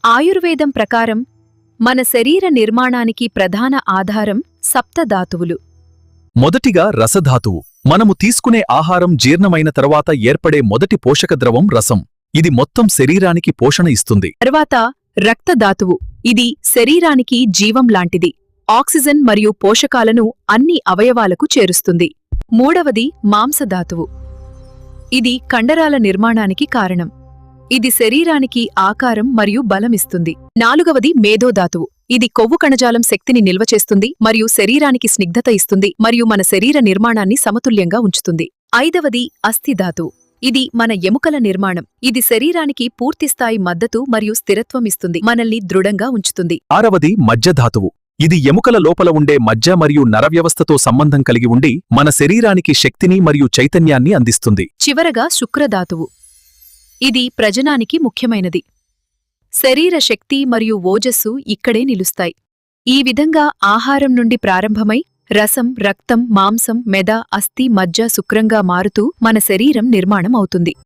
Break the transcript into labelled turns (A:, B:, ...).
A: ఆయుర్వేదం ప్రకారం మన శరీర నిర్మాణానికి ప్రధాన ఆధారం సప్తధాతువులు.
B: మొదటిగా రసధాతువు. మనము తీసుకునే ఆహారం జీర్ణమైన తర్వాత ఏర్పడే మొదటి పోషకద్రవం రసం. ఇది మొత్తం శరీరానికి పోషణ ఇస్తుంది.
A: తర్వాత రక్తధాతువు. ఇది శరీరానికి జీవం లాంటిది. ఆక్సిజన్ మరియు పోషకాలను అన్ని అవయవాలకు చేరుస్తుంది. మూడవది మాంసధాతువు. ఇది కండరాల నిర్మాణానికి కారణం. ఇది శరీరానికి ఆకారం మరియు బలమిస్తుంది. నాలుగవది మేధోధాతువు. ఇది కొవ్వు కణజాలం శక్తిని నిల్వ చేస్తుంది మరియు శరీరానికి స్నిగ్ధత ఇస్తుంది మరియు మన శరీర నిర్మాణాన్ని సమతుల్యంగా ఉంచుతుంది. ఐదవది అస్థిధాతువు. ఇది మన ఎముకల నిర్మాణం. ఇది శరీరానికి పూర్తిస్థాయి మద్దతు మరియు స్థిరత్వం ఇస్తుంది, మనల్ని దృఢంగా ఉంచుతుంది.
B: ఆరవది మజ్జధాతువు. ఇది ఎముకల లోపల ఉండే మజ్జ మరియు నరవ్యవస్థతో సంబంధం కలిగి ఉండి మన శరీరానికి శక్తిని మరియు చైతన్యాన్ని అందిస్తుంది.
A: చివరగా శుక్రధాతువు. ఇది ప్రజనానికి ముఖ్యమైనది. శరీర శక్తి మరియు ఓజస్సు ఇక్కడే నిలుస్తాయి. ఈ విధంగా ఆహారం నుండి ప్రారంభమై రసం, రక్తం, మాంసం, మెద, అస్థి, మజ్జ, శుక్రంగా మారుతూ మన శరీరం నిర్మాణం అవుతుంది.